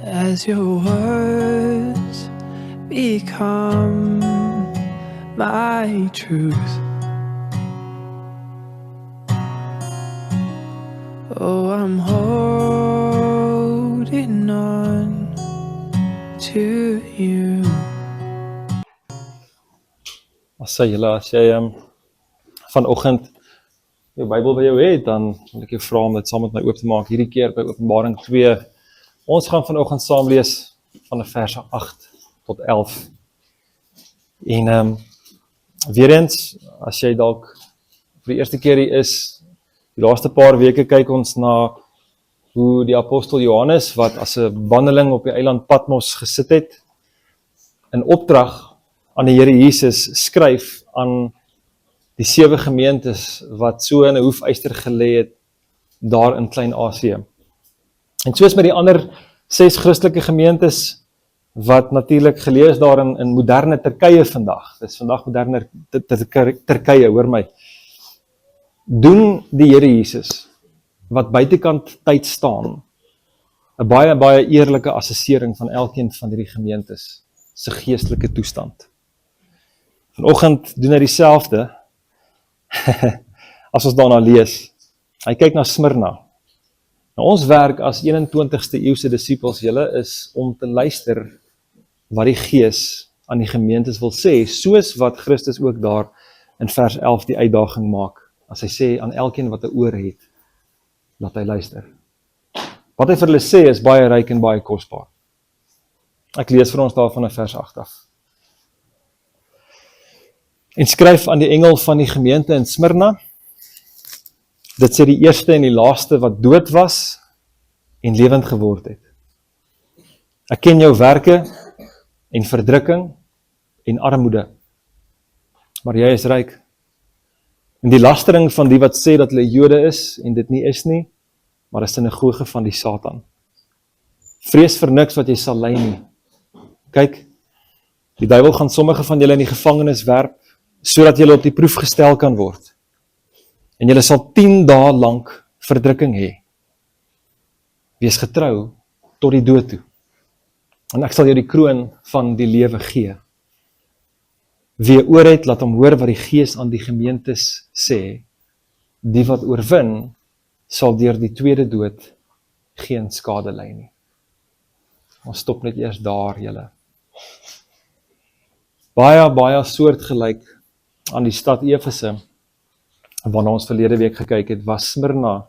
as your words become my truth. Oh, I'm holding on to you. As jy vanoggend jou Bybel by jou het, dan wil ek jou vra om dit saam met my oop te maak. Hierdie keer by Openbaring 2. Ons gaan vanoggend saam lees van verse 8 tot 11. En weer eens, as jy dalk vir die eerste keer hier is, die laaste paar weke kyk ons na hoe die apostel Johannes, wat as 'n bandeling op die eiland Patmos gesit het, in opdrag aan die Here Jesus skryf aan die 7 gemeentes wat so in 'n hoefyster gelê het daar in Klein-Asië. En soos met die ander 6 Christelike gemeentes wat natuurlik geleë is daar in moderne Turkye vandag. Dis vandag moderne Turkye, hoor my. Doen die Here Jesus wat buitekant tyd staan 'n baie eerlike assessering van elkeen van hierdie gemeentes se geestelike toestand. Vanoggend doen hy dieselfde as ons daarna lees. Hy kyk na Smyrna. Nou, ons werk as 21ste eeuse disippels, julle is om te luister wat die Gees aan die gemeentes wil sê, soos wat Christus ook daar in vers 11 die uitdaging maak, as hy sê aan elkeen wat 'n oor het, laat hy luister. Wat hy vir hulle sê is baie ryk en baie kosbaar. Ek lees vir ons daarvan in vers 8 af. En skryf aan die engel van die gemeente in Smyrna, dit sê die eerste en die laaste wat dood was en lewend geword het. Ek ken jou werke en verdrukking en armoede, maar jy is ryk. En die lastering van die wat sê dat hulle Jode is en dit nie is nie, maar 'n sinagoge van die Satan. Vrees vir niks wat jy sal ly nie. Kyk, die duiwel gaan sommige van julle in die gevangenis werp, sodat julle op die proef gestel kan word. En julle sal 10 dae lank verdrukking hê. Wees getrou tot die dood toe. En ek sal jou die kroon van die lewe gee. Wie oor het, laat hom hoor wat die Gees aan die gemeentes sê. Die wat oorwin, sal deur die tweede dood geen skade ly nie. Ons stop net eers daar, julle. Baie soortgelyk aan die stad Efese, waarna ons verlede week gekyk het, was Smyrna,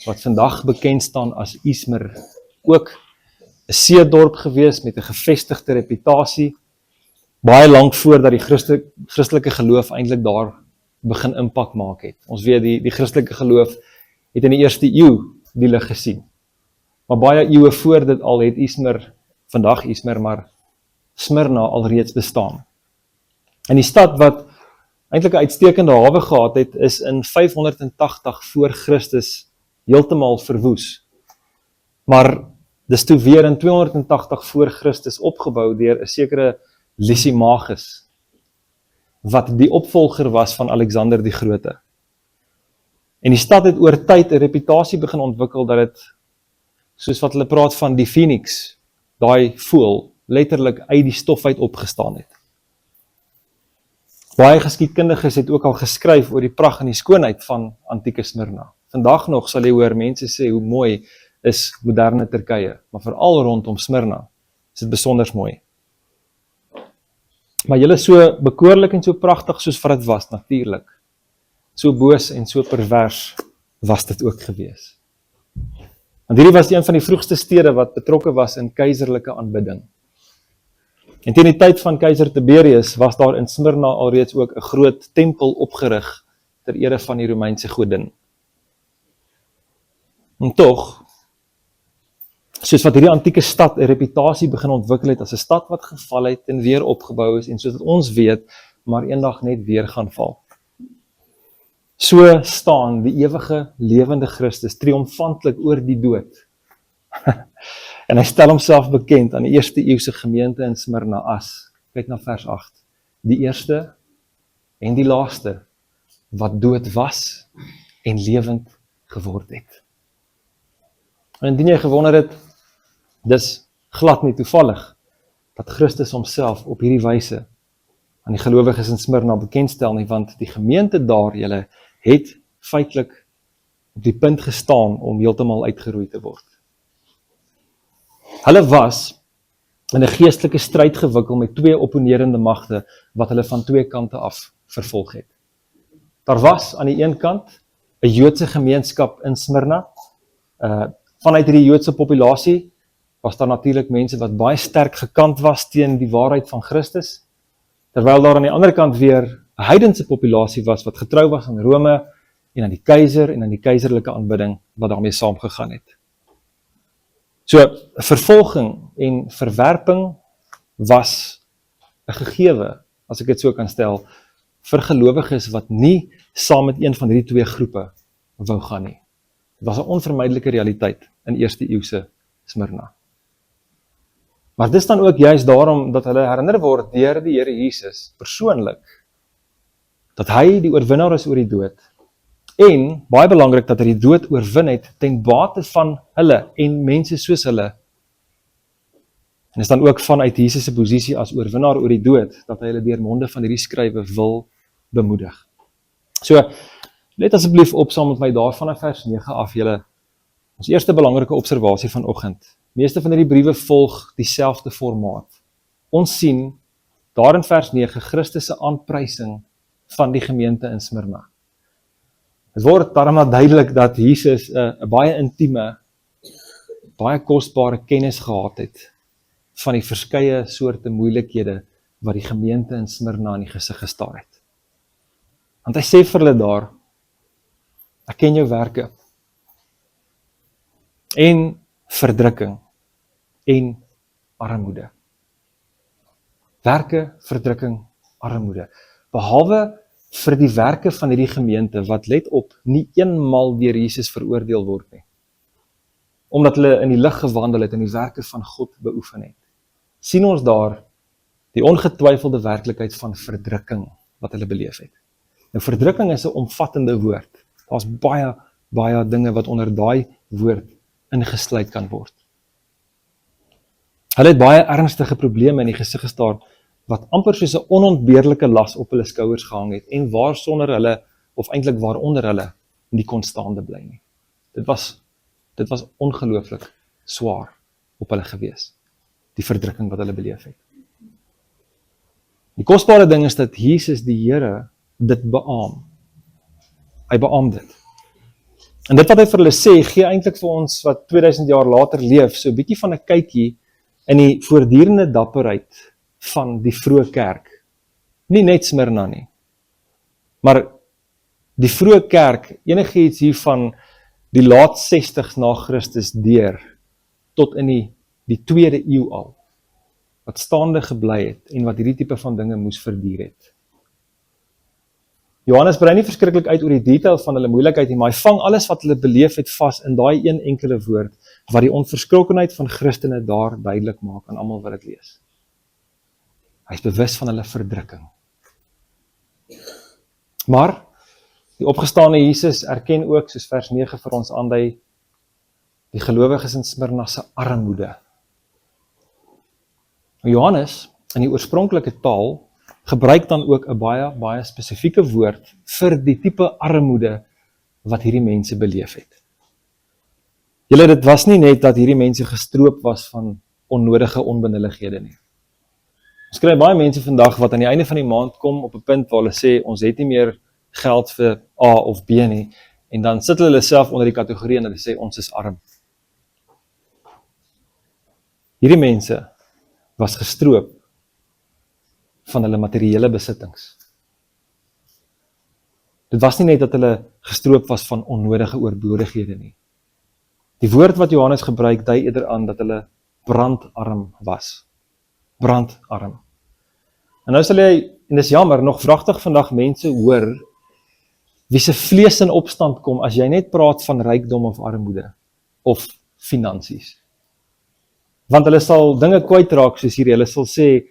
wat vandag bekend staan as Izmir, ook 'n seedorp gewees met 'n gevestigde reputasie, baie lank voordat die Christelike geloof eintlik daar begin impak maak het. Ons weet die Christelike geloof het in die eerste eeu die lig gesien. Maar baie eeue voor dit al het vandag Izmir, maar Smyrna alreeds bestaan. En die stad wat eintlik 'n uitstekende hawe gehad het, is in 580 voor Christus heeltemal verwoes. Maar dis toe weer in 280 voor Christus opgebou deur 'n sekere Lysimachus, wat die opvolger was van Alexander die Grote. En die stad het oor tyd 'n reputasie begin ontwikkel dat dit, soos wat hulle praat van die Phoenix, daai voël, letterlik uit die stof uit opgestaan het. Baie geskiedkundiges het ook al geskryf oor die pragt en die skoonheid van antieke Smyrna. Vandag nog sal jy hoor mense sê hoe mooi is moderne Turkye, maar veral rondom Smyrna is dit besonders mooi. Maar julle so bekoorlik en so pragtig soos wat dit was, natuurlik. So boos en so pervers was dit ook gewees. Want hierdie was een van die vroegste stede wat betrokke was in keiserlike aanbidding. En teen die tyd van keiser Tiberius was daar in Smyrna alreeds ook 'n groot tempel opgerig ter ere van die Romeinse godin. En tog, soos wat hierdie antieke stad 'n reputasie begin ontwikkel het as 'n stad wat geval het en weer opgebou is en soos wat ons weet, maar eendag net weer gaan val. So staan die ewige lewende Christus triomfantlik oor die dood. En hy stel homself bekend aan die eerste eeuse gemeente in Smyrna as, kyk na vers 8, die eerste en die laaste wat dood was en lewend geword het. En indien jy gewonder het, dis glad nie toevallig dat Christus homself op hierdie wyse aan die gelowiges in Smyrna bekendstel nie, want die gemeente daar, julle, het feitelik op die punt gestaan om heeltemal uitgeroei te word. Hulle was in 'n geestelike stryd gewikkel met twee opponerende magte wat hulle van twee kante af vervolg het. Daar was aan die een kant 'n Joodse gemeenskap in Smyrna. Vanuit hierdie Joodse populasie was daar natuurlik mense wat baie sterk gekant was teen die waarheid van Christus, terwyl daar aan die ander kant weer 'n heidense populasie was wat getrou was aan Rome en aan die keiser en aan die keiserlike aanbidding wat daarmee saamgegaan het. So, vervolging en verwerping was 'n gegewe, as ek dit so kan stel, vir gelowiges wat nie saam met een van hierdie twee groepe wou gaan nie. Dit was 'n onvermydelike realiteit in eerste eeuse Smyrna. Maar dis dan ook juist daarom dat hulle herinner word deur die Here Jesus persoonlik, dat hy die oorwinnaar is oor die dood, en, baie belangrik, dat hy die dood oorwin het ten bate van hulle en mense soos hulle. En is dan ook vanuit Jesus se posisie as oorwinnaar oor die dood, dat hy hulle deur monde van hierdie skrywe wil bemoedig. So, let asseblief op saam met my daar vanaf vers 9 af, julle, ons eerste belangrike observasie vanoggend. Meeste van hierdie briewe volg dieselfde formaat. Ons sien, daar in vers 9, Christus se aanprysing van die gemeente in Smyrna. Het word daarom duidelik dat Jesus 'n baie intieme, baie kosbare kennis gehad het van die verskeie soorte moeilikhede wat die gemeente in Smyrna in die gesig gestaar het. Want hy sê vir hulle daar, ek ken jou werke, en verdrukking, en armoede. Werke, verdrukking, armoede. Behalwe vir die werke van hierdie gemeente, wat let op, nie eenmal deur Jesus veroordeel word nie. Omdat hulle in die lig gewandel het en die werke van God beoefen het. Sien ons daar die ongetwyfelde werklikheid van verdrukking wat hulle beleef het. Nou verdrukking is 'n omvattende woord. Daar's baie dinge wat onder daai woord ingesluit kan word. Hulle het baie ernstige probleme in die gesig gestaar, wat amper soos 'n onontbeerlike las op hulle skouers gehang het, en waarsonder hulle, of eintlik waaronder hulle, nie kon staande bly nie. Dit was ongelooflik swaar op hulle gewees, die verdrukking wat hulle beleef het. Die kosbare ding is dat Jesus die Here dit beaam. Hy beaam dit. En dit wat hy vir hulle sê, gee eintlik vir ons wat 2000 jaar later leef, so 'n bietjie van 'n kykie in die voortdurende dapperheid van die vroeë kerk. Nie net Smyrna nie, maar die vroeë kerk, enigiets hier van die laat 60s na Christus deur, tot in die 2de eeu al, wat staande gebly het, en wat hierdie tipe van dinge moes verduur het. Johannes brei nie verskriklik uit oor die detail van hulle moeilikheid nie, maar hy vang alles wat hulle beleef het vas in daai een enkele woord, wat die onverskrokkenheid van Christene daar duidelik maak aan almal wat dit lees. Hy is bewus van hulle verdrukking. Maar, die opgestane Jesus erken ook, soos vers 9 vir ons aandui, die gelowiges in Smyrna se armoede. Johannes, in die oorspronklike taal, gebruik dan ook 'n baie spesifieke woord vir die tipe armoede wat hierdie mense beleef het. Julle, dit was nie net dat hierdie mense gestroop was van onnodige onbenullighede nie. Ons kry baie mense vandag wat aan die einde van die maand kom op 'n punt waar hulle sê, ons het nie meer geld vir A of B nie, en dan sit hulle self onder die kategorie en hulle sê, ons is arm. Hierdie mense was gestroop van hulle materiële besittings. Dit was nie net dat hulle gestroop was van onnodige oorbodighede nie. Die woord wat Johannes gebruik, dui eerder aan dat hulle brandarm was. Brandarm. En nou sal jy, en dis jammer, nog vragtig vandag mense hoor, wie se vlees in opstand kom, as jy net praat van rykdom of armoede, of finansies. Want hulle sal dinge kwytraak soos hier, hulle sal sê,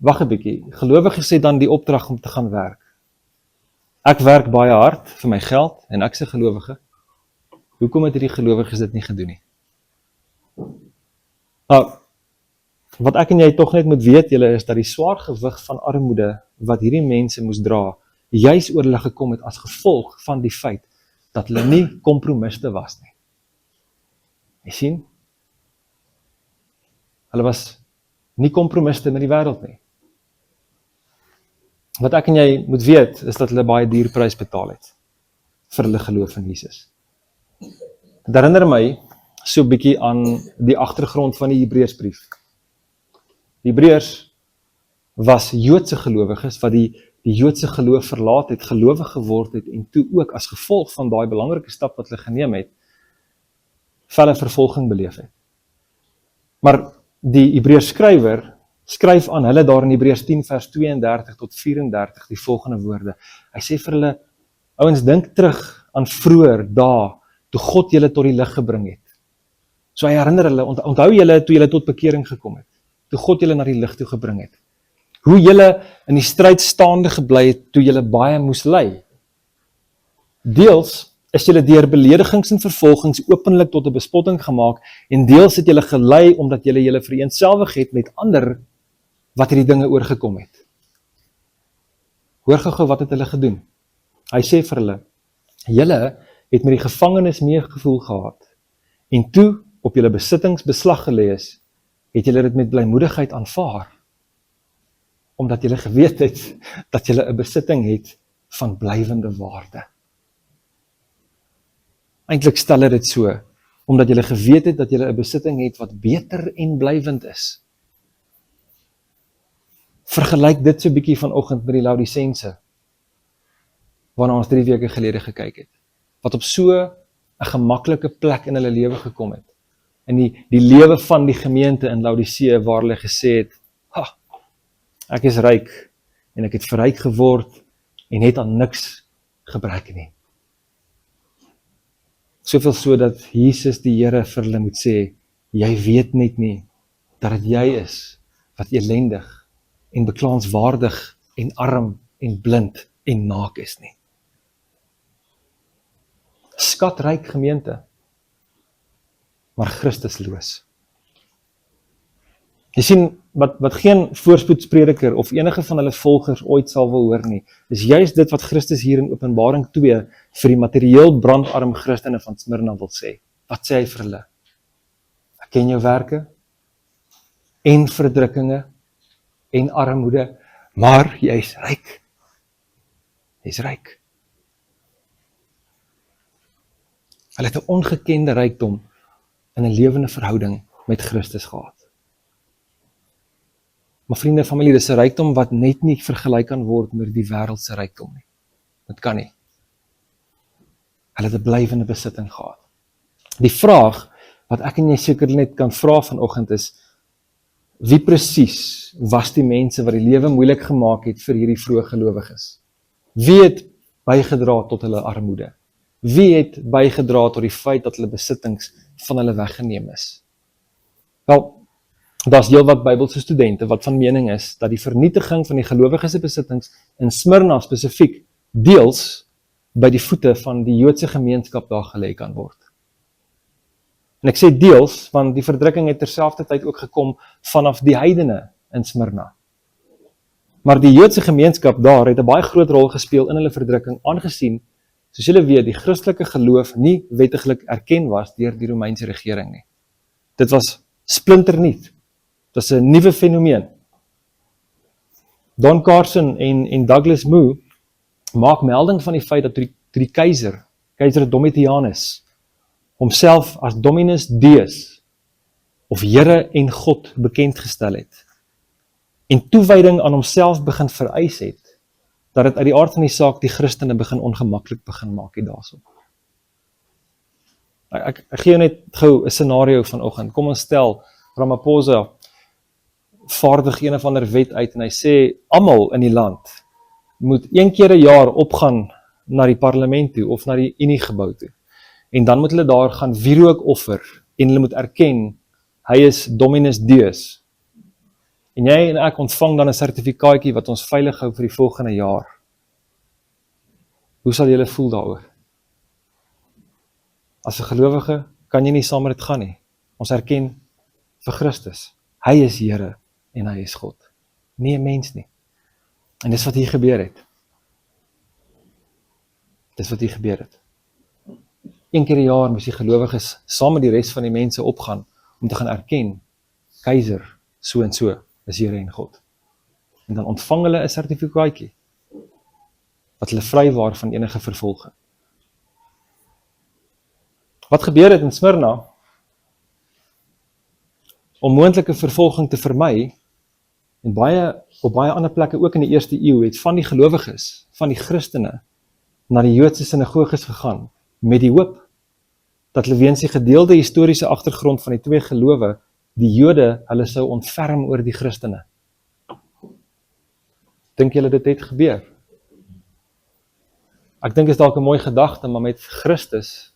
wag 'n bietjie, gelowiges het dan die opdrag om te gaan werk. Ek werk baie hard vir my geld, en ek se gelowige. Hoekom het hierdie gelowiges dit nie gedoen nie? Nou, Wat ek en jy tog net moet weet, julle, is dat die swaar gewig van armoede wat hierdie mense moes dra, juis oor hulle gekom het as gevolg van die feit dat hulle nie kompromiste was nie. Jy sien? Hulle was nie kompromiste met die wêreld nie. Wat ek en jy moet weet, is dat hulle baie duur prys betaal het vir hulle geloof in Jesus. Dit herinner my so 'n bietjie aan die agtergrond van die Hebreërsbrief. Die Hebreërs was Joodse gelowiges wat die Joodse geloof verlaat het, gelowig geword het en toe ook as gevolg van daai belangrike stap wat hulle geneem het, felle vervolging beleef het. Maar die Hebreërs skrywer skryf aan hulle daar in Hebreërs 10 vers 32 tot 34 die volgende woorde. Hy sê vir hulle, ouens, dink terug aan vroeër dae toe God julle tot die lig gebring het. So hy herinner hulle, onthou julle toe julle tot bekering gekom het, toe God julle na die lig toe gebring het. Hoe julle in die stryd staande gebly het toe julle baie moes ly. Deels is julle deur beledigings en vervolgings openlik tot 'n bespotting gemaak en deels het julle gelei omdat julle vereenselwig het met ander wat hierdie dinge oorgekom het. Hoor gou wat het hulle gedoen? Hy sê vir hulle, julle het met die gevangenes meegevoel gehad en toe op julle besittings beslag gelê is, het julle dit met blymoedigheid aanvaar, omdat julle geweet het dat julle 'n besitting het van blywende waarde. Eintlik stel dit so, omdat julle geweet het dat julle 'n besitting het wat beter en blywend is. Vergelyk dit so 'n bietjie vanoggend met die Laodisense, waarna ons 3 weke gelede gekyk het, wat op so 'n gemaklike plek in hulle lewe gekom het, in die lewe van die gemeente in Laodicea, waar hulle gesê het, ek is ryk, en ek het verryk geword, en het aan niks gebrek nie. Soveel so dat Jesus die Here vir hulle moet sê, jy weet net nie, dat dit jy is, wat elendig, en beklaanswaardig, en arm, en blind, en naak is nie. Skatryk gemeente, maar Christusloos. Jy sien, wat geen voorspoedsprediker of enige van hulle volgers ooit sal wil hoor nie, is juist dit wat Christus hier in Openbaring 2 vir die materieel brandarm Christene van Smyrna wil sê. Wat sê hy vir hulle? Ek ken jou werke, en verdrukkinge, en armoede, maar jy is ryk. Jy is ryk. Hulle het 'n ongekende rykdom in 'n lewende verhouding met Christus gehad. Maar vriende en familie, dis 'n rykdom wat net nie vergelyk kan word met die wêreldse rykdom nie. Dit kan nie. Hulle het 'n blywende besitting gehad. Die vraag wat ek en jy seker net kan vra vanoggend is, wie presies was die mense wat die lewe moeilik gemaak het vir hierdie vroeë gelowiges? Wie het bygedra tot hulle armoede? Wie het bygedra tot die feit dat hulle besittings van hulle weggeneem is? Wel, daar's heelwat Bybelse studente wat van mening is dat die vernietiging van die gelowiges se besittings in Smyrna spesifiek deels by die voete van die Joodse gemeenskap daar gelê kan word. En ek sê deels, want die verdrukking het terselfdertyd ook gekom vanaf die heidene in Smyrna. Maar die Joodse gemeenskap daar het 'n baie groot rol gespeel in hulle verdrukking, aangesien, soos julle weet, die Christelike geloof nie wettiglik erken was deur die Romeinse regering nie. Dit was splinternuut. Dit was 'n nuwe fenomeen. Don Carson en Douglas Moo maak melding van die feit dat toe die keiser Domitianus, homself as Dominus Deus, of Here en God bekend gestel het, en toewyding aan homself begin vereis het, dat dit uit die aard van die saak die Christene ongemaklik begin maak het daarso. Ek gee jou net gou 'n scenario vanoggend. Kom ons stel, Ramaphosa vaardig een of ander wet uit en hy sê, almal in die land moet 1 keer 'n jaar opgaan na die parlement toe, of na die Uniegebou toe. En dan moet hulle daar gaan wierook offer, en hulle moet erken, hy is Dominus Deus. En jy en ek ontvang dan 'n sertifikaatjie wat ons veilig hou vir die volgende jaar. Hoe sal julle voel daaroor? As 'n gelowige kan jy nie saam met dit gaan nie. Ons erken vir Christus. Hy is Here en hy is God. Nie 'n mens nie. En dis wat hier gebeur het. Dis wat hier gebeur het. Een keer 'n jaar moes die gelowiges saam met die res van die mense opgaan om te gaan erken, keiser, so en so, is Here en God. En dan ontvang hulle 'n sertifikaatjie, wat hulle vrywaar van enige vervolging. Wat gebeur het in Smyrna? Om moontlike vervolging te vermy, en op baie ander plekke ook in die eerste eeu, het van die gelowiges, van die Christene, na die Joodse sinagoges gegaan, met die hoop, dat hulle weens die gedeelde historiese agtergrond van die twee gelowe, die Jode hulle sou ontferm oor die Christene. Dink julle dit het gebeur? Ek dink is dalk 'n mooi gedagte, maar met Christus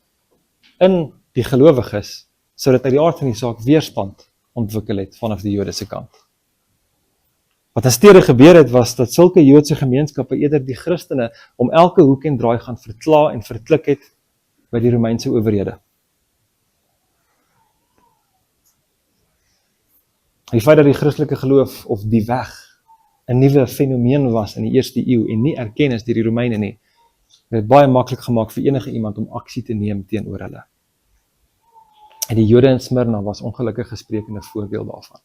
in die gelowiges, sou dit uit die aard van die saak weerstand ontwikkel het vanaf die Jode se kant. Wat in stede gebeur het, was dat sulke Joodse gemeenskappe eerder die Christene om elke hoek en draai gaan verkla en verklik het by die Romeinse owerhede. Die feit dat die Christelike geloof of die weg 'n nuwe fenomeen was in die eerste eeu en nie erken is deur die Romeine nie, het baie maklik gemaak vir enige iemand om aksie te neem teenoor hulle. En die Jode in Smyrna was ongelukkig gesprekende voorbeeld daarvan.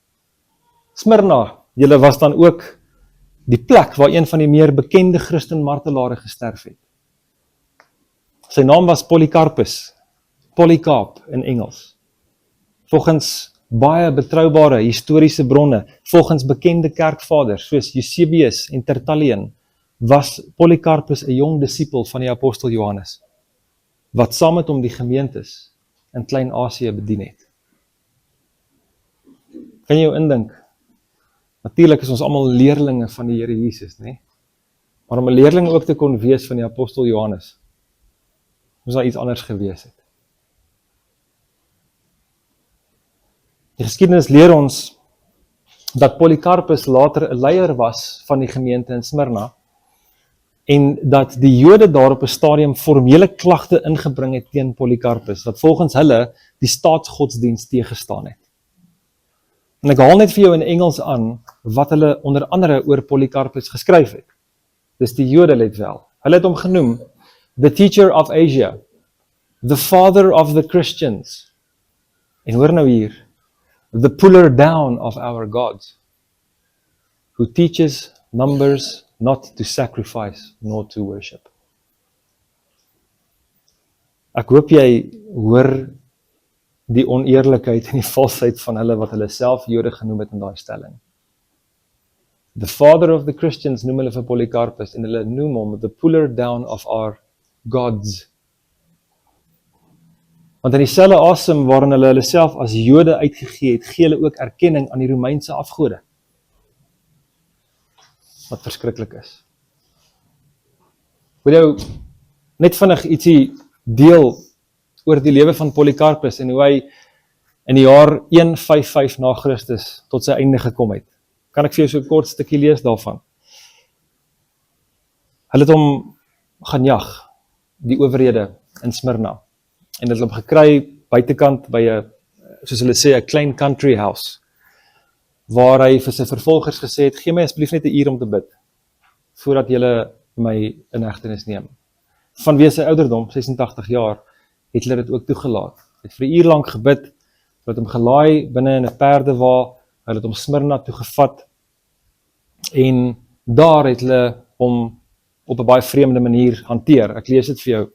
Smyrna, julle was dan ook die plek waar een van die meer bekende Christen martelare gesterf het. Sy naam was Polycarpus, Polycarp in Engels. Volgens baie betroubare historiese bronne, volgens bekende kerkvaders soos Eusebius en Tertullian, was Polycarpus 'n jong disipel van die apostel Johannes, wat saam met hom die gemeentes in Klein-Asië bedien het. Kan jy jou indink? Natuurlik is ons almal leerlinge van die Here Jesus, né? Maar om 'n leerling ook te kon wees van die apostel Johannes, moes daar iets anders gewees het. Die geskiedenis leer ons dat Polycarpus later 'n leier was van die gemeente in Smyrna en dat die Jode daar op 'n stadium formele klagte ingebring het teen Polycarpus, wat volgens hulle die staatsgodsdienst teëgestaan het. En ek haal net vir jou in Engels aan wat hulle onder andere oor Polycarpus geskryf het. Dis die Jode, let wel. Hulle het hom genoem the teacher of Asia, the father of the Christians. En hoor nou hier, the puller down of our gods, who teaches numbers not to sacrifice nor to worship. Ek hoop jy hoor die oneerlikheid en die valsheid van hulle wat hulle self Jode genoem het in daai stelling. The father of the Christians noem hulle vir Polycarpus en hulle noem hom the puller down of our gods. Want in dieselfde asem waarin hulle self as Jode uitgegee het, gee hulle ook erkenning aan die Romeinse afgode. Wat verskriklik is. Wil jou net vinnig ietsie deel oor die lewe van Polycarpus en hoe hy in die jaar 155 na Christus tot sy einde gekom het. Kan ek vir jou so 'n kort stukkie lees daarvan? Hulle het hom gaan jag, die owerhede in Smyrna. En het hom gekry buitekant by 'n, soos hulle sê, 'n klein country house, waar hy vir sy vervolgers gesê het, gee my asseblief net 'n uur om te bid, voordat julle my in hegtenis neem. Vanweë sy ouderdom, 86 jaar, het hulle dit ook toegelaat. Het vir 'n uur lank gebid, hulle het hom gelaai binne in 'n perdewa, hulle het hom Smyrna toe gevat, en daar het hulle hom op 'n baie vreemde manier hanteer. Ek lees dit vir jou.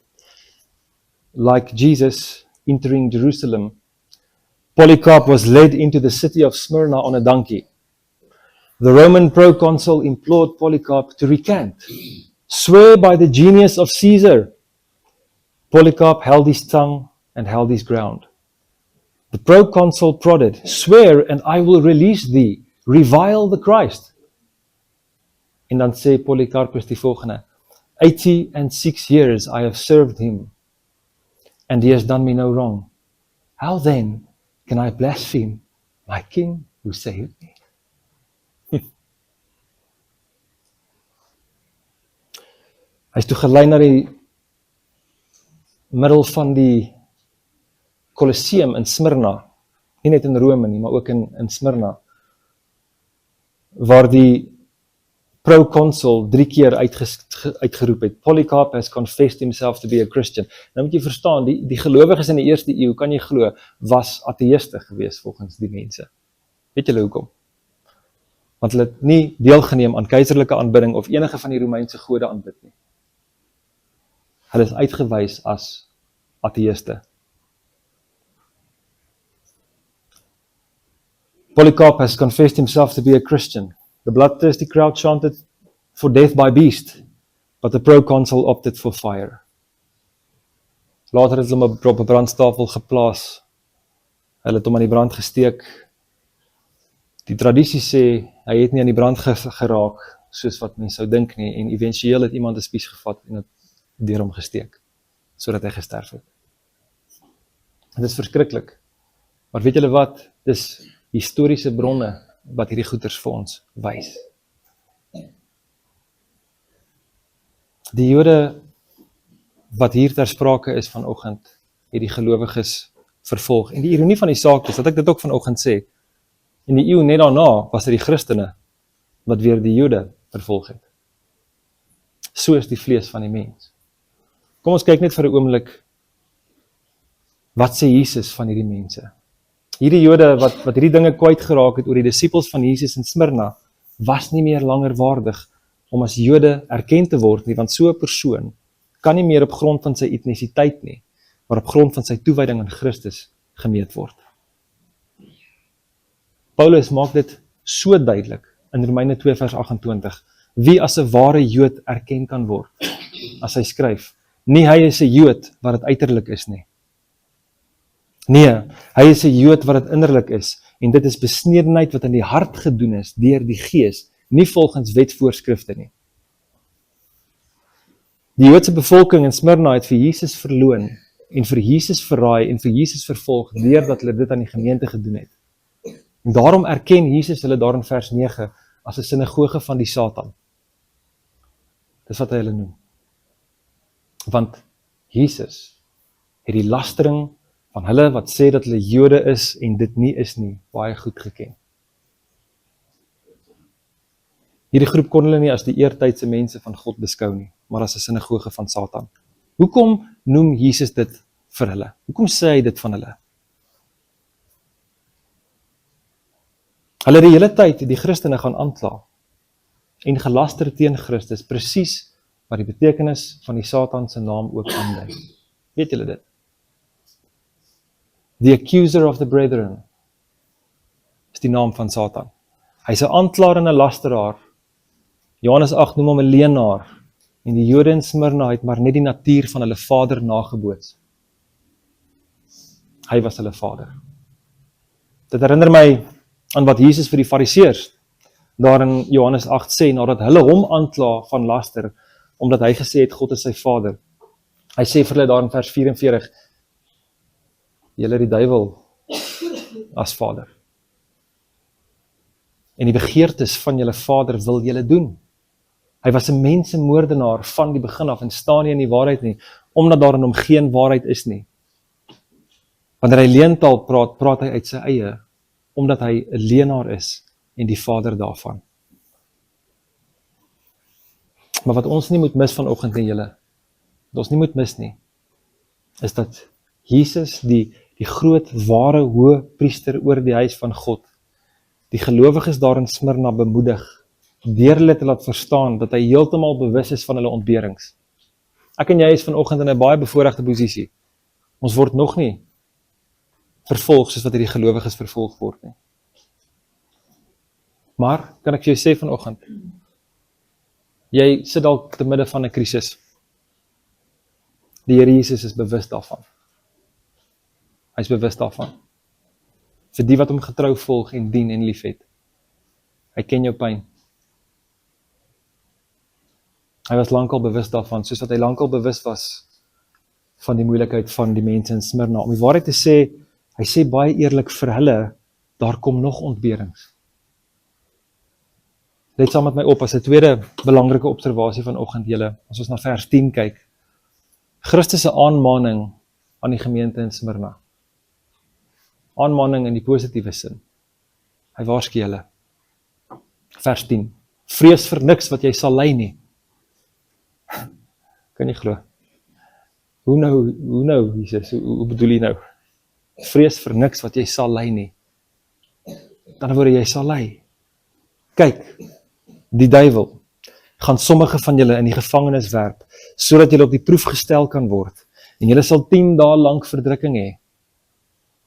Like Jesus entering Jerusalem, Polycarp was led into the city of Smyrna on a donkey. The Roman proconsul implored Polycarp to recant. Swear by the genius of Caesar. Polycarp held his tongue and held his ground. The proconsul prodded, swear and I will release thee. Revile the Christ. En dan sê Polycarpus die volgende, 86 years I have served him, and he has done me no wrong. How then can I blaspheme my king who saved me? Hy is toe gelei na die middel van die Colosseum in Smyrna, nie net in Rome nie, maar ook in Smyrna, waar die proconsul 3 keer uitgeroep het. Polycarp has confessed himself to be a Christian. Nou moet jy verstaan, die gelowiges in die eerste eeu, kan jy glo, was ateïste gewees volgens die mense. Weet julle hoekom? Want hulle het nie deelgeneem aan keiserlike aanbidding of enige van die Romeinse gode aanbid nie. Hulle is uitgewys as ateïste. Polycarp has confessed himself to be a Christian. The bloodthirsty crowd chanted for death by beast, but the proconsul opted for fire. Later het hulle hom op 'n brandstapel geplaas. Hulle het hom aan die brand gesteek. Die tradisie sê, hy het nie aan die brand geraak, soos wat mense sou dink nie, en eventueel het iemand 'n spies gevat en het deur hom gesteek, sodat hy gesterf het. Dit is verskriklik. Maar weet julle wat? Dis historiese bronne wat hierdie goeters vir ons wys. Die Jode wat hier ter sprake is vanoggend, het die gelowiges vervolg. En die ironie van die saak is, dat ek dit ook vanoggend sê, in die eeu net daarna was dit die Christene wat weer die Jode vervolg het. So is die vlees van die mens. Kom ons kyk net vir 'n oomblik, wat sê Jesus van hierdie mense? Hierdie Jode wat hierdie dinge kwyt geraak het oor die disippels van Jesus in Smyrna, was nie meer langer waardig om as Jode erken te word nie, want so 'n persoon kan nie meer op grond van sy etnisiteit nie, maar op grond van sy toewyding aan Christus gemeet word. Paulus maak dit so duidelik in Romeine 2 vers 28, wie as 'n ware Jood erken kan word, as hy skryf, nie hy is 'n Jood wat dit uiterlik is nie. Nee, hy is 'n Jood wat dit innerlik is, en dit is besnedenheid wat in die hart gedoen is, deur die Gees, nie volgens wetsvoorskrifte nie. Die Joodse bevolking in Smyrna het vir Jesus verloon, en vir Jesus verraai, en vir Jesus vervolg, deurdat hulle dit aan die gemeente gedoen het. En daarom erken Jesus hulle daar in vers 9, as 'n sinagoge van die Satan. Dis wat hy hulle noem. Want Jesus het die lastering van hulle wat sê dat hulle Jode is en dit nie is nie, baie goed geken. Hierdie groep kon hulle nie as die eertydse mense van God beskou nie, maar as 'n sinagoge van Satan. Hoekom noem Jesus dit vir hulle? Hoekom sê hy dit van hulle? Hulle het die hele tyd die Christene gaan aankla en gelaster teen Christus, presies wat die betekenis van die Satan se naam ook aandui. Weet julle dit? The accuser of the brethren is die naam van Satan. Hy's 'n aanklaer en 'n lasteraar. Johannes 8 noem hom 'n leenaar. En die Jode in Smyrna het maar net die natuur van hulle vader nageboots. Hy was hulle vader. Dit herinner my aan wat Jesus vir die Fariseërs daar in Johannes 8 sê, nadat hulle hom aankla van laster, omdat hy gesê het God is sy vader. Hy sê vir hulle daar in vers 44, julle die duiwel as vader. En die begeertes van julle vader wil julle doen. Hy was 'n mensemoordenaar van die begin af en staan nie in die waarheid nie, omdat daar in hom geen waarheid is nie. Wanneer hy leentaal praat, praat hy uit sy eie, omdat hy 'n leenaar is en die vader daarvan. Maar wat ons nie moet mis vanoggend nie julle, wat ons nie moet mis nie, is dat Jesus, die groot ware hoë priester oor die huis van God, die gelowiges daar in Smyrna bemoedig, deur hulle te laat verstaan dat hy heeltemal bewus is van hulle ontberings. Ek en jy is vanoggend in 'n baie bevoorregte posisie. Ons word nog nie vervolg soos wat hierdie gelowiges vervolg word nie. Maar kan ek vir jou sê vanoggend, jy sit dalk te midde van 'n krisis. Die Here Jesus is bewus daarvan. Hy is bewus daarvan. Vir die wat hom getrou volg en dien en liefhet. Hy ken jou pyn. Hy was lankal bewus daarvan, soos wat hy lankal bewus was van die moeilikheid van die mense in Smyrna. Om die waarheid te sê, hy sê baie eerlik vir hulle, daar kom nog ontberings. Let saam met my op, as 'n tweede belangrike observasie vanoggend julle, as ons na vers 10 kyk. Christus se aanmaning aan die gemeente in Smyrna. Aanmaning in die positiewe sin. Hy waarsku hulle. Vers 10. Vrees vir niks wat jy sal ly nie. Kan jy glo? Hoe nou, Jesus? Hoe bedoel jy nou? Vrees vir niks wat jy sal ly nie. Dan word jy sal ly. Kyk, die duiwel gaan sommige van julle in die gevangenis werp, sodat julle op die proef gestel kan word, en julle sal 10 dae lank verdrukking hê.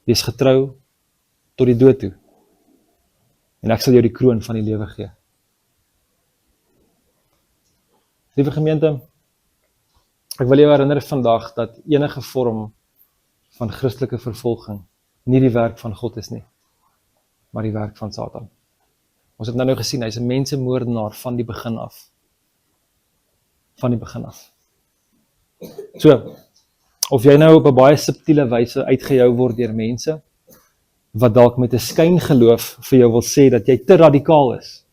Wees getrou tot die dood toe, en ek sal jou die kroon van die lewe gee. Liewe gemeente, ek wil jou herinner vandag dat enige vorm van Christelike vervolging nie die werk van God is nie, maar die werk van Satan. Ons het nou gesien, hy is 'n mensemoordenaar van die begin af. Van die begin af. So, of jy nou op 'n baie subtiele wyse uitgejou word deur mense, wat dalk met 'n skyngeloof vir jou wil sê dat jy te radikaal is.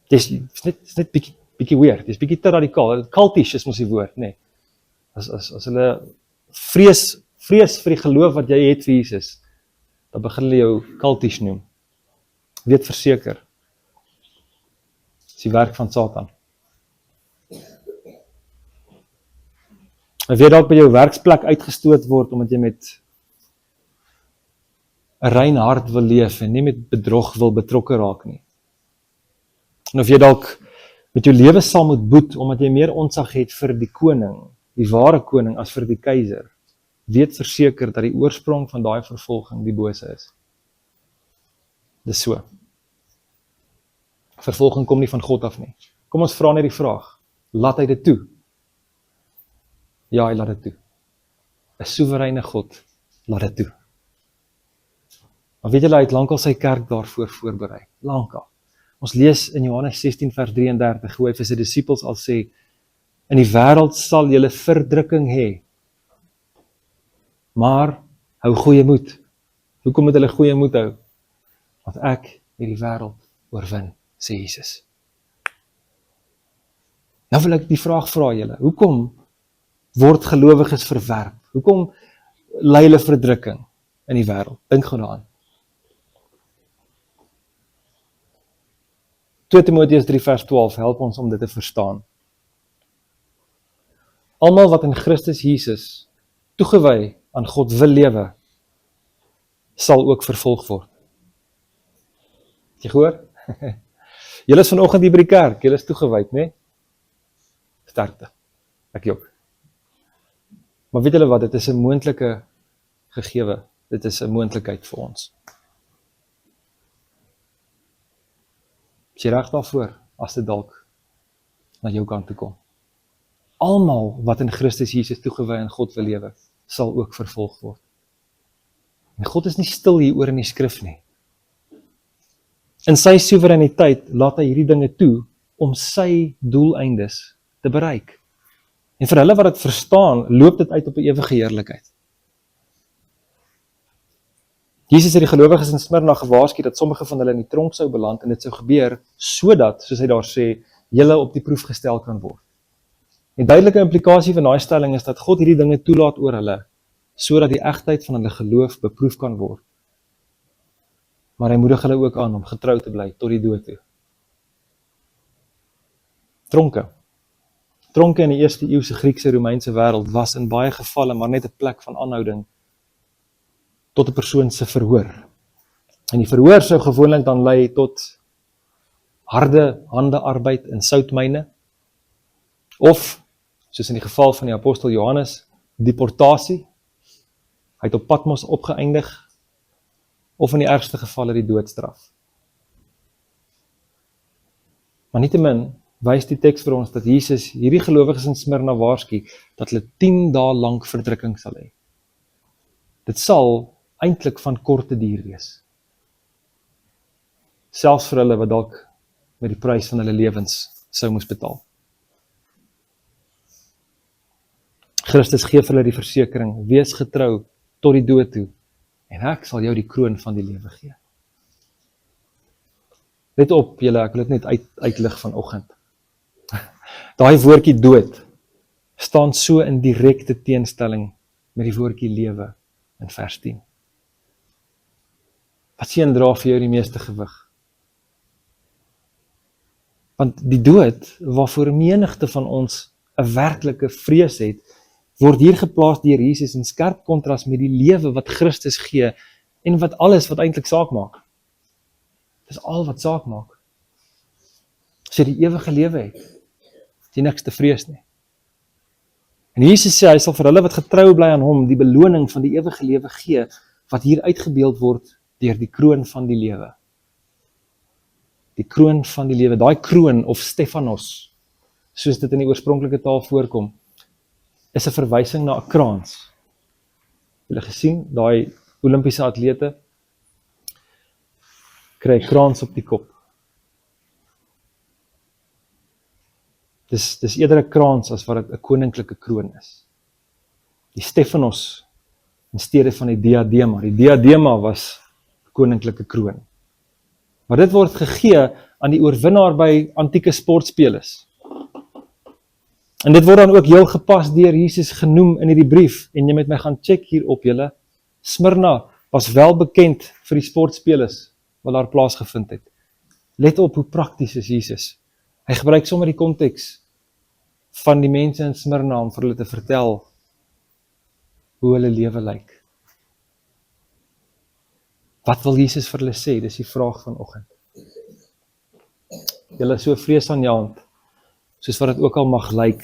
Dis net bietjie weird, dis bietjie te radikaal. Cultish is mos die woord, nê. As hulle vrees vir die geloof wat jy het vir Jesus, dan begin hulle jou cultish noem. Weet verseker, dis die werk van Satan. As jy dalk by jou werksplek uitgestoot word, omdat jy met 'n rein hart wil leef, en nie met bedrog wil betrokke raak nie. En of jy dalk met jou lewe sal moet boet, omdat jy meer ontzag het vir die koning, die ware koning, as vir die keiser, weet verseker dat die oorsprong van daai vervolging die bose is. Dis so. Vervolging kom nie van God af nie. Kom ons vra net die vraag, laat hy dit toe? Ja, hy laat dit toe. 'n soewereine God laat dit toe. Maar weet julle, hy het lankal sy kerk daarvoor voorberei. Lankal. Ons lees in Johannes 16 vers 33, hoe hy vir sy disippels al sê, in die wêreld sal julle verdrukking hê, maar hou goeie moed. Hoekom moet hulle goeie moed hou? Want ek het die wêreld oorwin, sê Jesus. Nou wil ek die vraag vra julle, hoekom word gelowiges verwerp? Hoekom ly hulle verdrukking in die wêreld? Dink gou daaraan. 2 Timoteus 3 vers 12 help ons om dit te verstaan. Almal wat in Christus Jesus toegewy aan God wil lewe, sal ook vervolg word. Het jy gehoor? Julle is vanoggend hier by die kerk, julle is toegewyd, né? Sterkte. Ek ook. Maar weet julle wat, dit is 'n moontlike gegewe, dit is 'n moontlikheid vir ons. Is jy reg daarvoor, as dit dalk na jou kant toe kom? Almal wat in Christus Jesus toegewy aan God wil lewe, sal ook vervolg word. En God is nie stil hier oor in die skrif nie. In sy soewereiniteit laat hy hierdie dinge toe, om sy doeleindes te bereik. En vir hulle wat dit verstaan, loop dit uit op 'n ewige heerlikheid. Jesus het die gelowiges in Smyrna gewaarsku dat sommige van hulle in die tronk sou beland, en dit sou gebeur, sodat, soos hy daar sê, julle op die proef gestel kan word. Die duidelike implikasie van daai stelling is dat God hierdie dinge toelaat oor hulle, sodat die egtheid van hulle geloof beproef kan word. Maar hy moedig hulle ook aan om getrou te bly tot die dood toe. Tronke in die eerste eeuse Griekse Romeinse wêreld was in baie gevalle maar net 'n plek van aanhouding tot 'n persoon se verhoor. En die verhoor sou gewoonlik dan lei tot harde handearbeid in soutmyne, of, soos in die geval van die apostel Johannes, deportasie. Hy het op Patmos opgeëindig, of in die ergste gevalle die doodstraf. Maar nietemin wys die teks vir ons dat Jesus hierdie gelowiges in Smyrna waarsku dat hulle 10 dae lank verdrukking sal hê. Dit sal eintlik van korte duur wees. Selfs vir hulle wat dalk met die prys van hulle lewens sou moes betaal. Christus gee vir hulle die versekering, wees getrou tot die dood toe, en ek sal jou die kroon van die lewe gee. Let op, julle, ek wil dit net uitlig vanoggend. Daai woordjie dood staan so in direkte teenstelling met die woordjie lewe in vers 10. Wat sien dra vir jou die meeste gewig? Want die dood, waarvoor 'n menigte van ons 'n werklike vrees het, word hier geplaas deur Jesus in skerp kontras met die lewe wat Christus gee, en wat alles wat eintlik saak maak. Dis al wat saak maak. As jy die ewige lewe het, het jy niks te vrees nie. En Jesus sê, hy sal vir hulle wat getrou bly aan hom, die beloning van die ewige lewe gee, wat hier uitgebeeld word deur die kroon van die lewe. Die kroon van die lewe, daai kroon of Stefanos, soos dit in die oorspronklike taal voorkom, is 'n verwysing na 'n krans. Julle gesien, daai Olimpiese atlete kry 'n krans op die kop. Dis eerder 'n krans as wat dit 'n koninklike kroon is. Die Stefanos in steede van die diadema. Die diadema was koninklike kroon. Maar dit word gegee aan die oorwinnaar by antieke sportspeles. En dit word dan ook heel gepas deur Jesus genoem in hierdie brief. En jy met my gaan check hierop, julle. Smyrna was wel bekend vir die sportspeles wat daar plaasgevind het. Let op hoe prakties is Jesus. Hy gebruik sommer die konteks van die mense in Smyrna om vir hulle te vertel hoe hulle lewe lyk. Wat wil Jesus vir hulle sê? Dis die vraag vanoggend. Julle is so vreesaanjaend, soos wat dit ook al mag lyk,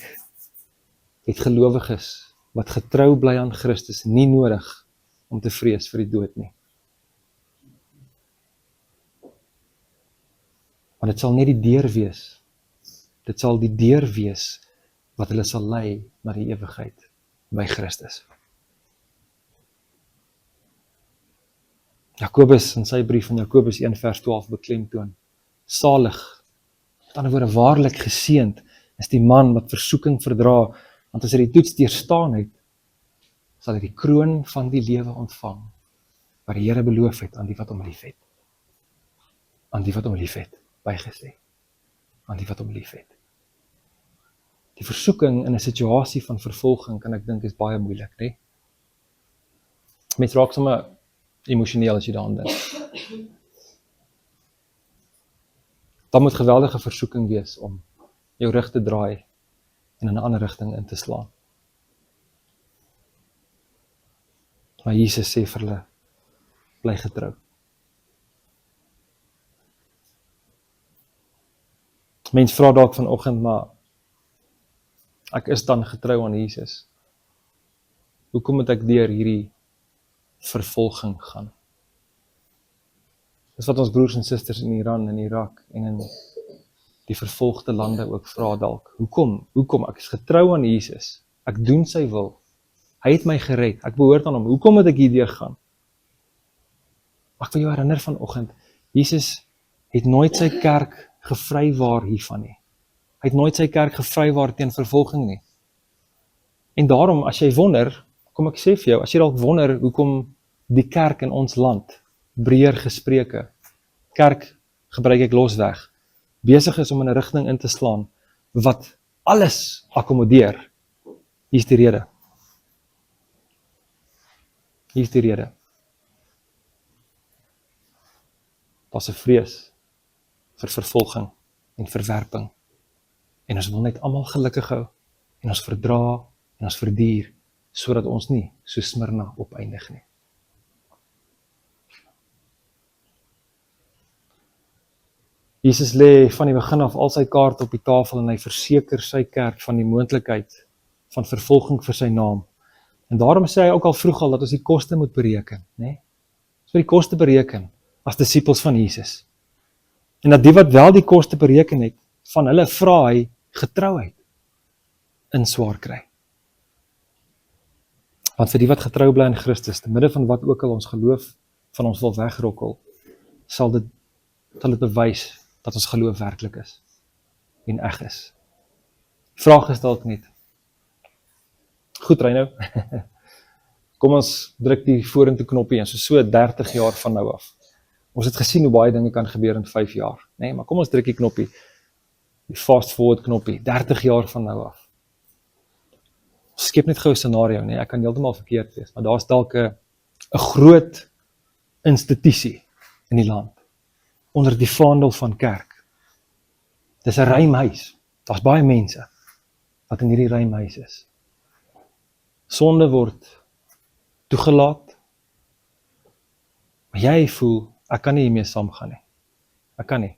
het gelowiges wat getrou bly aan Christus nie nodig om te vrees vir die dood nie. Want dit sal net die deur wees. Dit sal die deur wees wat hulle sal lei na die ewigheid by Christus. Jakobus in sy brief van Jakobus 1 vers 12 beklemtoon. Salig, met ander woorde waarlik geseënd, is die man wat versoeking verdra, want as hy die toets deurstaan het, sal hy die kroon van die lewe ontvang, wat die Here beloof het aan die wat hom liefhet. Aan die wat hom liefhet, bygesê. Aan die wat hom liefhet. Die versoeking in 'n situasie van vervolging, kan ek dink, is baie moeilik, né? Mens raak sommer emosioneel as jy daaraan dink. Dan moet geweldige versoeking wees om jou rug te draai en in 'n ander rigting in te slaan. Maar Jesus sê vir hulle, bly getrou. Mens vra dalk vanoggend, maar ek is dan getrou aan Jesus. Hoekom moet ek deur hierdie vervolging gaan? Dis wat ons broers en susters in Iran en Irak en in die vervolgde lande ook vra dalk. Hoekom? Ek is getrou aan Jesus. Ek doen sy wil. Hy het my gered. Ek behoort aan hom. Hoekom moet ek hierdeur gaan? Ek wil jou herinner vanoggend, Jesus het nooit sy kerk gevrywaar hiervan nie. Hy het nooit sy kerk gevrywaar teen vervolging nie. En daarom, as jy wonder, kom ek sê vir jou, as jy dalk wonder hoekom die kerk in ons land, breër gespreke, kerk gebruik ek losweg, besig is om in 'n rigting in te slaan, wat alles akkommodeer, hier is die rede. Hier is die rede. Daar's 'n vrees vir vervolging en verwerping. En ons wil net almal gelukkig hou, en ons verdra, en ons verduur, sodat ons nie so Smyrna opeindig nie. Jesus lê van die begin af al sy kaarte op die tafel en hy verseker sy kerk van die moontlikheid van vervolging vir sy naam. En daarom sê hy ook al vroeg al dat ons die koste moet bereken, né? Ons moet die koste bereken as disippels van Jesus. En dat die wat wel die koste bereken het, van hulle vra hy getrouheid in swaar kry. Want vir die wat getrou bly in Christus, te midde van wat ook al ons geloof van ons wil wegrokkel, sal dit bewys dat ons geloof werklik is en eg is. Die vraag is dalk net, goed Reino, kom ons druk die vorentoe knoppie en so 30 jaar van nou af. Ons het gesien hoe baie dinge kan gebeur in 5 jaar, nee, maar kom ons druk die knoppie, die fast forward knoppie, 30 jaar van nou af. Skep net gou 'n scenario, nee, ek kan heeltemal verkeerd wees, maar daar's dalk 'n groot institusie in die land, onder die vaandel van kerk. Dis 'n ruimhuis. Daar's baie mense wat in hierdie ruimhuis is. Sonde word toegelaat, maar jy voel, ek kan nie hiermee saamgaan nie. Ek kan nie.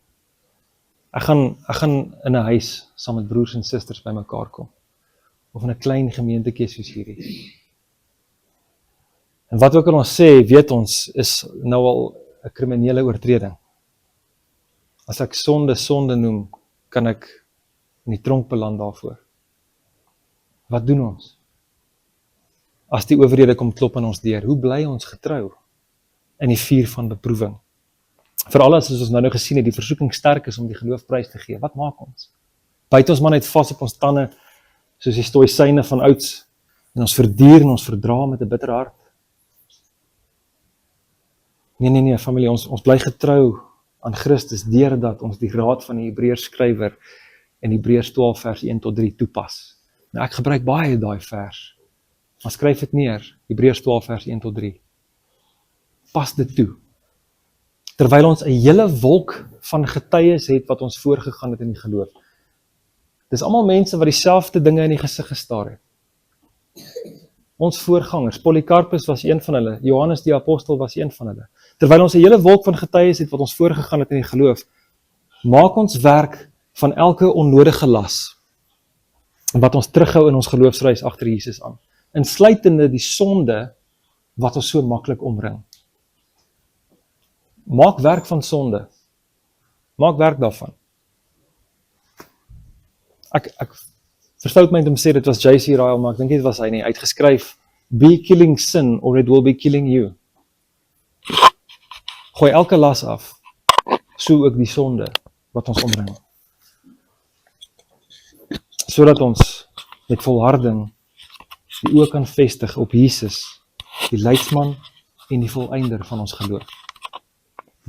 Ek gaan in 'n huis saam met broers en susters by mekaar kom. Of in 'n klein gemeentetjie soos hierdie. En wat ook al ons sê, weet ons, is nou al 'n kriminele oortreding. As ek sonde noem, kan ek in die tronk beland daarvoor. Wat doen ons? As die owerhede kom klop aan ons deur, hoe bly ons getrou in die vuur van beproewing? Veral as ons nou gesien het, die versoeking sterk is om die geloof prys te gee. Wat maak ons? Byt ons maar net vas op ons tande, soos die stoïsyne van ouds, en ons verduur en ons verdra met 'n bitter hart. Nee, familie, ons bly getrou aan Christus, deurdat ons die raad van die Hebreërs skrywer in Hebreërs 12 vers 1 tot 3 toepas. Nou ek gebruik baie daai vers, maar skryf dit neer, Hebreërs 12 vers 1 tot 3. Pas dit toe. Terwyl ons 'n hele wolk van getuies het wat ons voorgegaan het in die geloof. Dis almal mense wat dieselfde dinge in die gesig gestaar het. Ons voorgangers, Polycarpus was een van hulle, Johannes die apostel was een van hulle. Terwyl ons 'n hele wolk van getuies het wat ons voorgegaan het in die geloof, maak ons werk van elke onnodige las, wat ons terughou in ons geloofsreis agter Jesus aan, insluitende die sonde wat ons so maklik omring. Maak werk van sonde. Maak werk daarvan. Ek verstout my om te sê dit was J.C. Ryle, maar ek dink dit was hy nie. Hy het geskryf, be killing sin or it will be killing you. Gooi elke las af, so ook die sonde wat ons omring. Sodat ons met volharding die oë kan vestig op Jesus, die leidsman en die volëinder van ons geloof.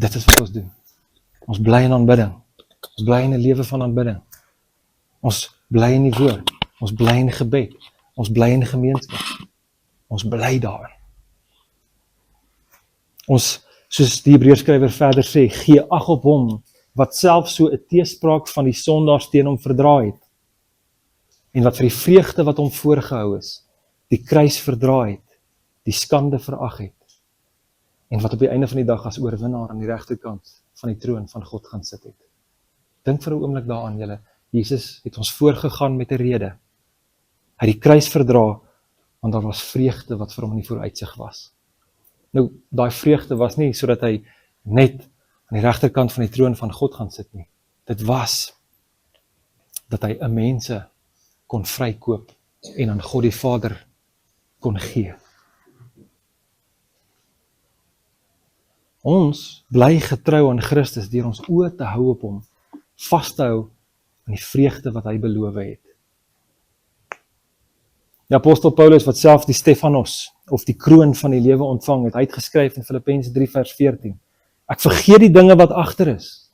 Dit is wat ons doen. Ons bly in aanbidding. Ons bly in 'n lewe van aanbidding. Ons bly in die woord. Ons bly in gebed. Ons bly in gemeenskap. Ons bly daarin. Ons, soos die Hebreërskrywer verder sê, gee ag op hom wat self so 'n teespraak van die sondaars teen hom verdra het. En wat vir die vreugde wat hom voorgehou is, die kruis verdra het, die skande verag het. En wat op die einde van die dag as oorwinnaar aan die regterkant van die troon van God gaan sit het. Dink vir 'n oomblik daaraan, julle. Jesus het ons voorgegaan met 'n rede. Hy het die kruis verdra, want daar was vreugde wat vir hom in die vooruitsig was. Nou, daai vreugde was nie sodat hy net aan die regterkant van die troon van God gaan sit nie. Dit was dat hy 'n mense kon vrykoop en aan God die Vader kon gee. Ons bly getrou aan Christus deur ons oë te hou op hom, vas te hou aan die vreugde wat hy beloof het. Die apostel Paulus wat self die Stefanos of die kroon van die lewe ontvang het, hy het geskryf in Filippense 3 vers 14. Ek vergeet die dinge wat agter is.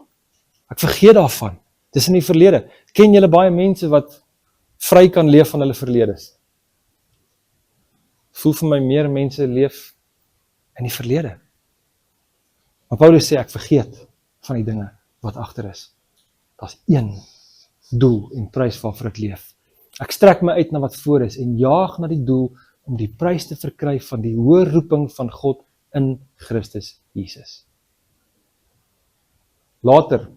Ek vergeet daarvan. Dis in die verlede. Ken julle baie mense wat vry kan leef van hulle verledes? Voel vir my meer mense leef in die verlede. Maar Paulus sê ek vergeet van die dinge wat agter is. Daar's een doel en prys waarvoor ek leef. Ek strek my uit na wat voor is en jaag na die doel om die prys te verkry van die hoë roeping van God in Christus Jesus. Later,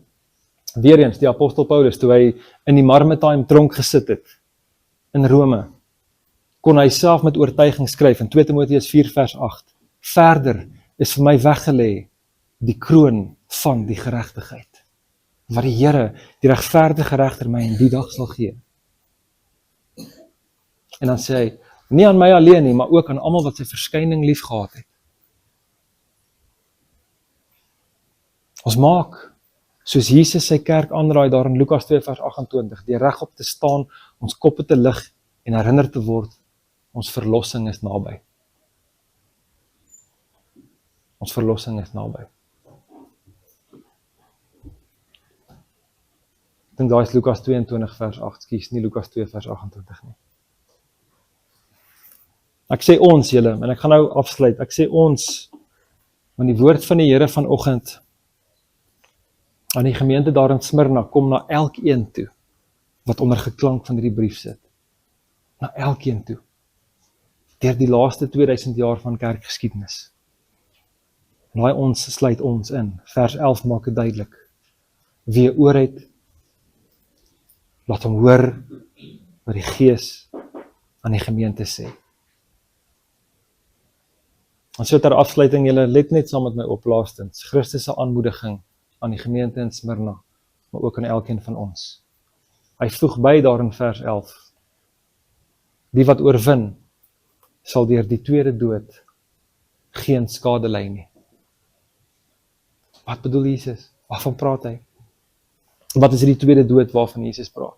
weer eens die apostel Paulus, toe hy in die Mamertine tronk gesit het in Rome, kon hy self met oortuiging skryf in 2 Timoteus 4 vers 8. Verder is vir my weggelê die kroon van die geregtigheid, wat die Here, die regverdige regter, my in die dag sal gee. En dan sê hy, nie aan my alleen nie, maar ook aan almal wat sy verskyning lief gehad het. Ons maak, soos Jesus sy kerk aanraai daar in Lukas 2 vers 28, die regop te staan, ons koppe te lig en herinner te word, ons verlossing is naby. Ons verlossing is naby. Ek dink daar is Lukas 22 vers 8, skies, nie Lukas 2 vers 28 nie. Ek sê ons, julle, en ek gaan nou afsluit, ek sê ons, want die woord van die Here vanoggend aan die gemeente daar in Smyrna, kom na elkeen toe, wat onder geklank van hierdie brief sit. Na elkeen toe. Deur die laaste 2000 jaar van kerkgeskiedenis. En daai ons sluit ons in. Vers 11 maak dit duidelik. Wie oor het, laat hom hoor wat die Gees aan die gemeente sê. En so ter afsluiting, julle let net saam met my op laastens, Christus se aanmoediging aan die gemeente in Smyrna, maar ook aan elkeen van ons. Hy voeg by daar in vers 11, die wat oorwin, sal deur die tweede dood geen skade ly nie. Wat bedoel Jesus? Waarvan praat hy? Wat is die tweede dood waarvan Jesus praat?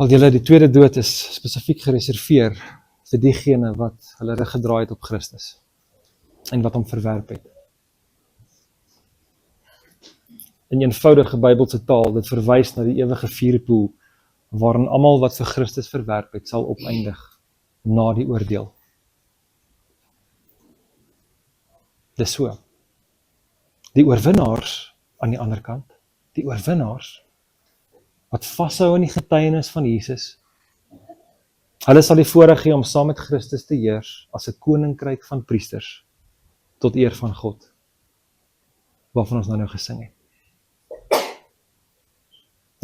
Al julle, die tweede dood is spesifiek gereserveer vir diegene wat hulle rug gedraai het op Christus en wat hom verwerp het. In eenvoudige Bybelse taal, dit verwys na die ewige vuurpoel waarin almal wat vir Christus verwerp het, sal opeindig na die oordeel. Dis so. Die oorwinnaars aan die ander kant, die oorwinnaars wat vashou aan die getuienis van Jesus, hulle sal die voorreg gee om saam met Christus te heers as 'n koninkryk van priesters tot eer van God, waarvan ons nou gesing het.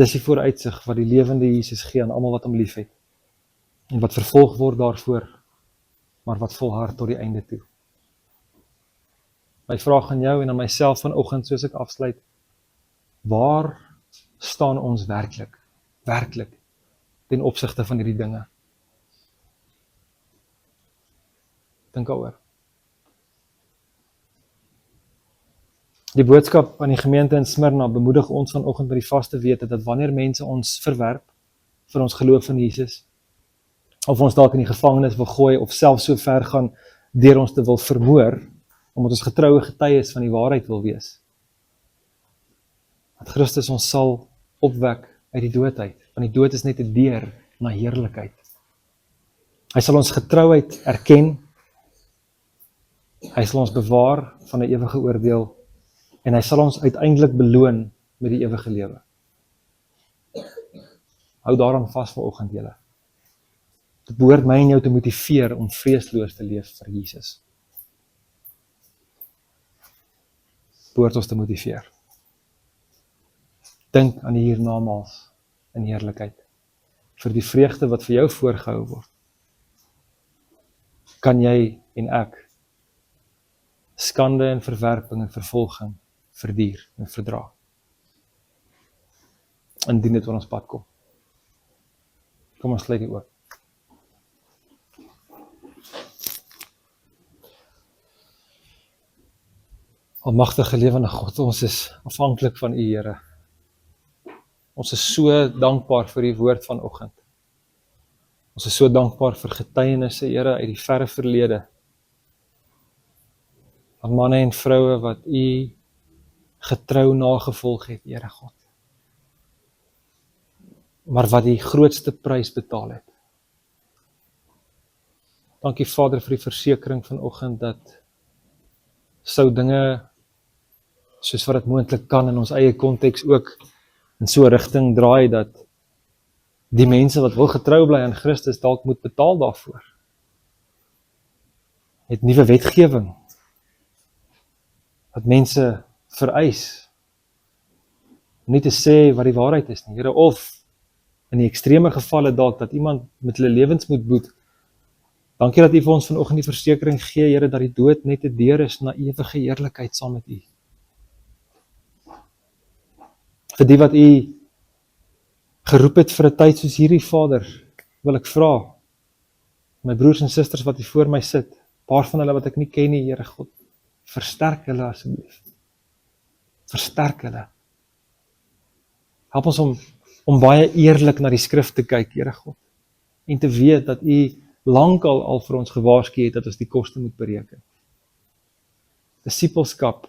Dis die vooruitsig wat die lewende Jesus gee aan almal wat hom liefhet en wat vervolg word daarvoor, maar wat volhard tot die einde toe. My vraag aan jou en aan myself vanoggend soos ek afsluit, waar staan ons werklik ten opsigte van hierdie dinge? Dink daaroor. Die boodskap aan die gemeente in Smyrna bemoedig ons vanoggend met die vaste wete dat wanneer mense ons verwerp vir ons geloof in Jesus, of ons dalk in die gevangenis wil gooi, of selfs so ver gaan deur ons te wil vermoor, omdat ons getroue getuies van die waarheid wil wees, dat Christus ons sal opwek uit die dood uit, want die dood is net 'n deur na heerlikheid. Hy sal ons getrouheid erken, hy sal ons bewaar van 'n ewige oordeel, en hy sal ons uiteindelik beloon met die ewige lewe. Hou daaraan vas vanoggend julle. Dit behoort my en jou te motiveer om vreesloos te leef vir Jesus. Behoort ons te motiveer. Dink aan die hiernamaals in heerlikheid, vir die vreugde wat vir jou voorgehou word. Kan jy en ek skande en verwerping en vervolging verduur en verdra, indien dit op ons pad kom. Kom ons sluit dit oop. Almagtige lewende God, ons is afhanklik van U, Here. Ons is so dankbaar vir U woord vanoggend. Ons is so dankbaar vir getuienisse, Here, uit die verre verlede, van manne en vroue wat U getrou nagevolg het, Here God. Maar wat die grootste prys betaal het. Dankie Vader vir die versekering vanoggend dat sou dinge soos wat dit moontlik kan in ons eie konteks ook in so 'n rigting draai dat die mense wat wil getrou bly aan Christus dalk moet betaal daarvoor. Het nuwe wetgewing wat mense vereis om nie te sê wat die waarheid is nie, Here, of in die ekstreme gevalle dalk dat iemand met hulle lewens moet boet. Dankie dat U vir ons vanoggend die versekering gee, Here, dat die dood net 'n deur is na ewige heerlikheid saam met U. Vir die wat U geroep het vir 'n tyd soos hierdie, Vader, wil ek vra, my broers en susters wat hier voor my sit, paar van hulle wat ek nie ken nie, Here God, versterk hulle asseblief. Versterk hulle. Help ons om baie eerlik na die skrif te kyk, Here God, en te weet dat U lankal al vir ons gewaarsku het dat ons die koste moet bereken. Disippelskap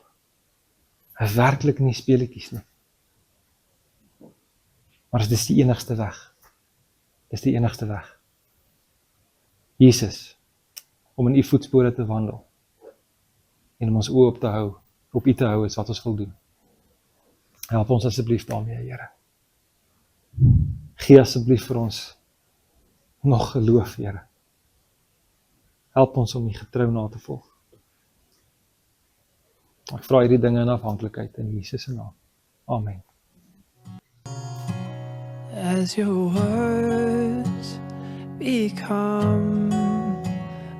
is werklik nie speletjies nie. Maar dit is die enigste weg. Dit is die enigste weg. Jesus, om in U voetspore te wandel en om ons oë op te hou op U te hou is wat ons wil doen. Help ons asseblief daarmee, Here. Gee asseblief vir ons nog geloof, Here. Help ons om U getrou na te volg. Ek vra hierdie dinge in afhanklikheid in Jesus se naam. Amen. As your words become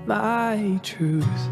my truth,